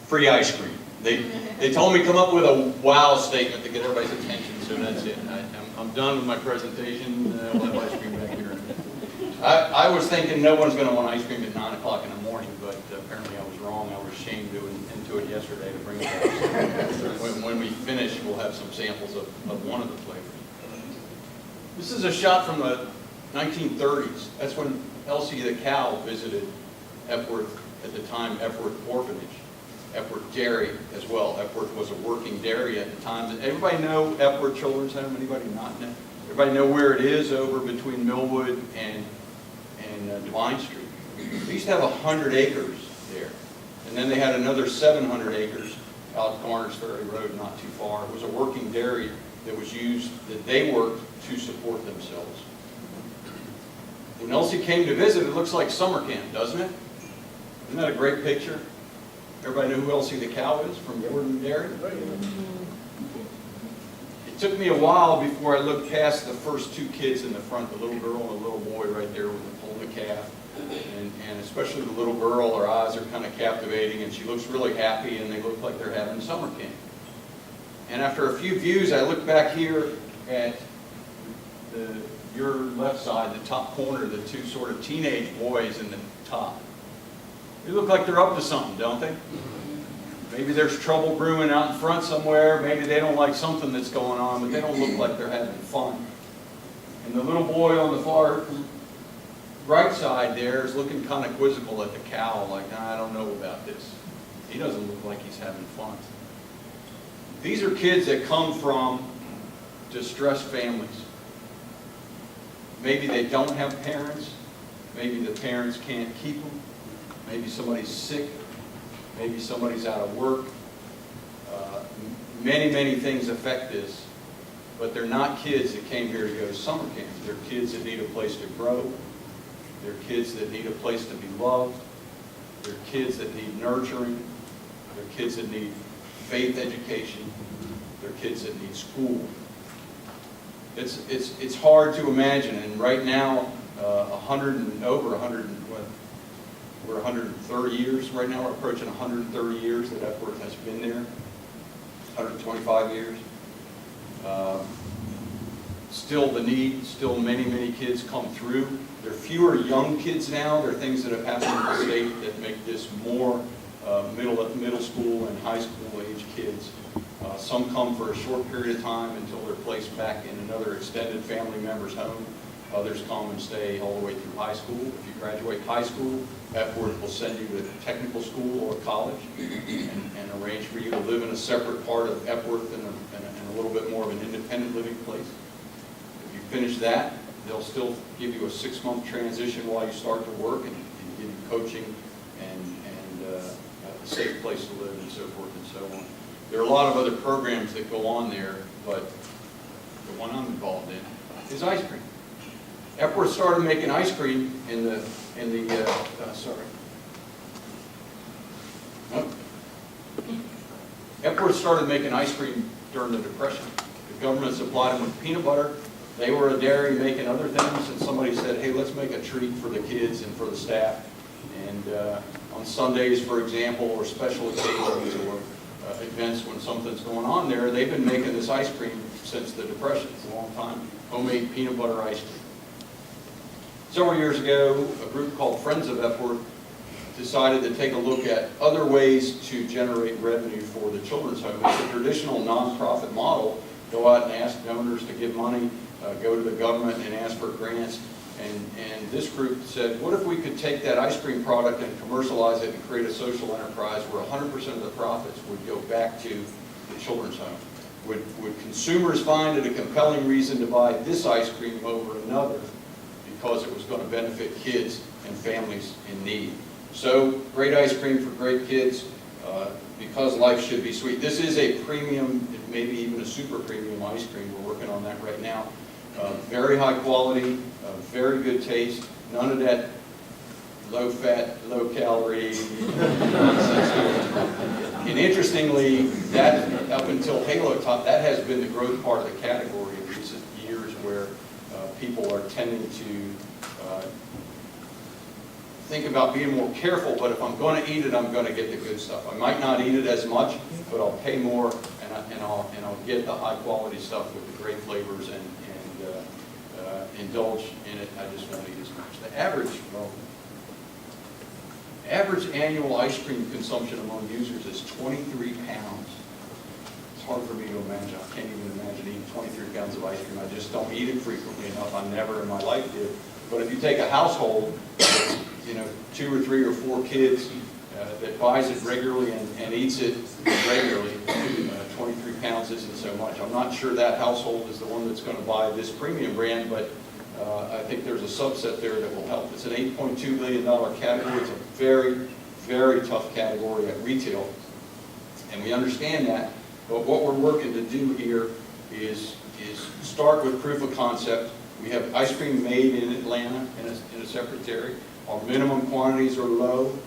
free ice cream. They told me come up with a wow statement to get everybody's attention, so that's it. I'm done with my presentation. We'll have ice cream back here. I was thinking no one's going to want ice cream at 9 o'clock in the morning, but apparently I was wrong. I was shamed into it yesterday to bring it back. When we finish, we'll have some samples of one of the flavors. This is a shot from the 1930s. That's when Elsie the cow visited Epworth, at the time Epworth Orphanage. Epworth Dairy as well. Epworth was a working dairy at the time. Does everybody know Epworth Children's Home? Anybody not know? Everybody know where it is over between Millwood and Divine Street? They used to have 100 acres there. And then they had another 700 acres out Garner's Ferry Road, not too far. It was a working dairy that was used, that they worked to support themselves. When Elsie came to visit, it looks like summer camp, doesn't it? Isn't that a great picture? Everybody know who Elsie the cow is from Gordon Dairy? It took me a while before I looked past the first two kids in the front, the little girl and the little boy right there with the pulling the calf. And especially the little girl, her eyes are kind of captivating and she looks really happy and they look like they're having summer camp. And after a few views, I look back here at your left side, the top corner, the two sort of teenage boys in the top. They look like they're up to something, don't they? Maybe there's trouble brewing out in front somewhere. Maybe they don't like something that's going on, but they don't look like they're having fun. And the little boy on the far right side there is looking kind of quizzical at the cow, like, nah, I don't know about this. He doesn't look like he's having fun. These are kids that come from distressed families. Maybe they don't have parents. Maybe the parents can't keep them. Maybe somebody's sick. Maybe somebody's out of work. Many things affect this. But they're not kids that came here to go to summer camp. They're kids that need a place to grow. They're kids that need a place to be loved. They're kids that need nurturing. They're kids that need faith education. They're kids that need school. It's hard to imagine, and right now, we're 130 years right now. We're approaching 130 years that Epworth has been there. 125 years. Still the need. Still many kids come through. There are fewer young kids now. There are things that have happened in the state that make this more middle school and high school age kids. Some come for a short period of time until they're placed back in another extended family member's home. Others come and stay all the way through high school. If you graduate high school, Epworth will send you to a technical school or college and arrange for you to live in a separate part of Epworth and a little bit more of an independent living place. If you finish that, they'll still give you a 6-month transition while you start to work and give you coaching and a safe place to live and so forth and so on. There are a lot of other programs that go on there, but the one I'm involved in is ice cream. Epworth started making ice cream Epworth started making ice cream during the Depression. The government supplied them with peanut butter. They were a dairy making other things, and somebody said, hey, let's make a treat for the kids and for the staff. And on Sundays, for example, or special occasions or events when something's going on there, they've been making this ice cream since the Depression. It's a long time. Homemade peanut butter ice cream. Several years ago, a group called Friends of Epworth decided to take a look at other ways to generate revenue for the children's home. It's a traditional nonprofit model. Go out and ask donors to give money, go to the government and ask for grants. And this group said, what if we could take that ice cream product and commercialize it and create a social enterprise where 100% of the profits would go back to the children's home? Would consumers find it a compelling reason to buy this ice cream over another because it was going to benefit kids and families in need? So, great ice cream for great kids, because life should be sweet. This is a premium, maybe even a super premium ice cream. We're working on that right now. Very high quality, very good taste, none of that low fat, low calorie nonsense. And interestingly, that up until Halo Top, that has been the growth part of the category in recent years, where people are tending to think about being more careful, but if I'm going to eat it, I'm going to get the good stuff. I might not eat it as much, but I'll pay more, and I'll get the high quality stuff with the great flavors and indulge in it. I just won't eat as much. The average annual ice cream consumption among users is 23 pounds. It's hard for me to imagine. I can't even imagine eating 23 pounds of ice cream. I just don't eat it frequently enough. I never in my life did. But if you take a household, 2 or 3 or 4 kids that buys it regularly and eats it regularly, 23 pounds isn't so much. I'm not sure that household is the one that's going to buy this premium brand, but I think there's a subset there that will help. It's an $8.2 billion category. It's a very, very tough category at retail, and we understand that. But what we're working to do here is start with proof of concept. We have ice cream made in Atlanta in a separate dairy. Our minimum quantities are low.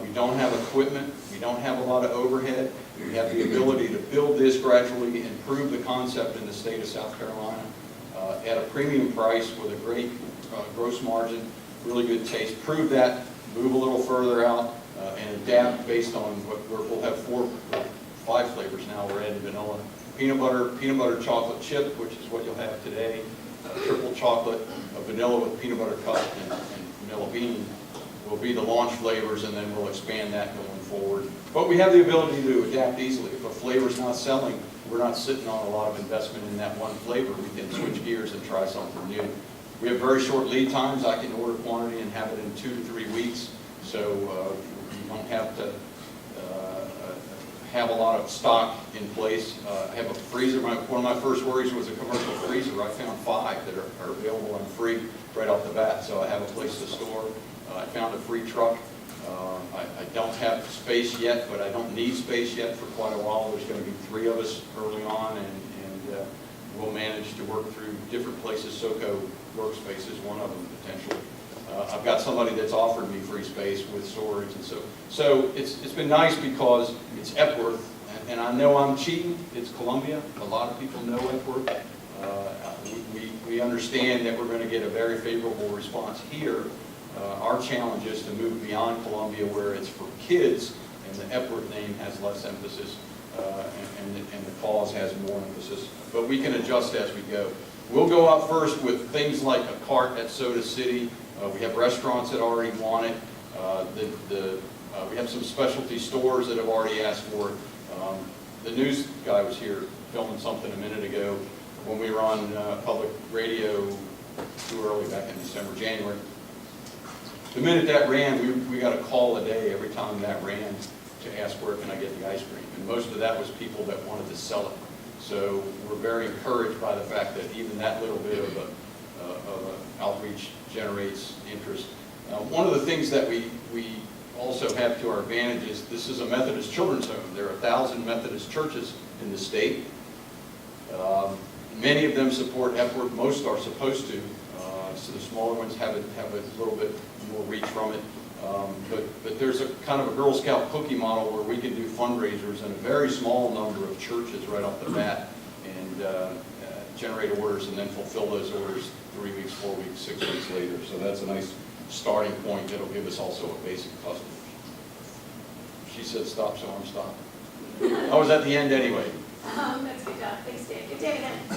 We don't have equipment. We don't have a lot of overhead. We have the ability to build this gradually and prove the concept in the state of South Carolina at a premium price with a great gross margin, really good taste. Prove that, move a little further out, and adapt based on what we'll have 5 flavors now. We're adding vanilla, peanut butter chocolate chip, which is what you'll have today, triple chocolate, vanilla with peanut butter cup, and vanilla bean will be the launch flavors, and then we'll expand that going forward. But we have the ability to adapt easily. If a flavor's not selling, we're not sitting on a lot of investment in that one flavor. We can switch gears and try something new. We have very short lead times. I can order quantity and have it in 2 to 3 weeks, so you don't have to have a lot of stock in place. I have a freezer. One of my first worries was a commercial freezer. I found 5 that are available and free right off the bat, so I have a place to store. I found a free truck. I don't have space yet, but I don't need space yet for quite a while. There's going to be 3 of us early on, and we'll manage to work through different places. SoCo Workspace is one of them potentially. I've got somebody that's offered me free space with storage, and so it's been nice because it's Epworth, and I know I'm cheating. It's Columbia. A lot of people know Epworth. We understand that we're going to get a very favorable response here. Our challenge is to move beyond Columbia, where it's for kids, and the Epworth name has less emphasis, and the cause has more emphasis. But we can adjust as we go. We'll go out first with things like a cart at Soda City. We have restaurants that already want it. We have some specialty stores that have already asked for it. The news guy was here filming something a minute ago when we were on public radio too early back in December, January. The minute that ran, we got a call a day every time that ran to ask where can I get the ice cream. And most of that was people that wanted to sell it. So we're very encouraged by the fact that even that little bit of an outreach generates interest. One of the things that we also have to our advantage is this is a Methodist children's home. There are 1,000 Methodist churches in the state. Many of them support Epworth. Most are supposed to. So the smaller ones have a little bit more reach from it. But there's a kind of a Girl Scout cookie model where we can do fundraisers in a very small number of churches right off the bat and generate orders and then fulfill those orders 3 weeks, 4 weeks, 6 weeks later. So that's a nice starting point that'll give us also a basic customer. She said stop, so I'm stopping. I was at the end anyway. That's a good job. Thanks, Dave. Good day again.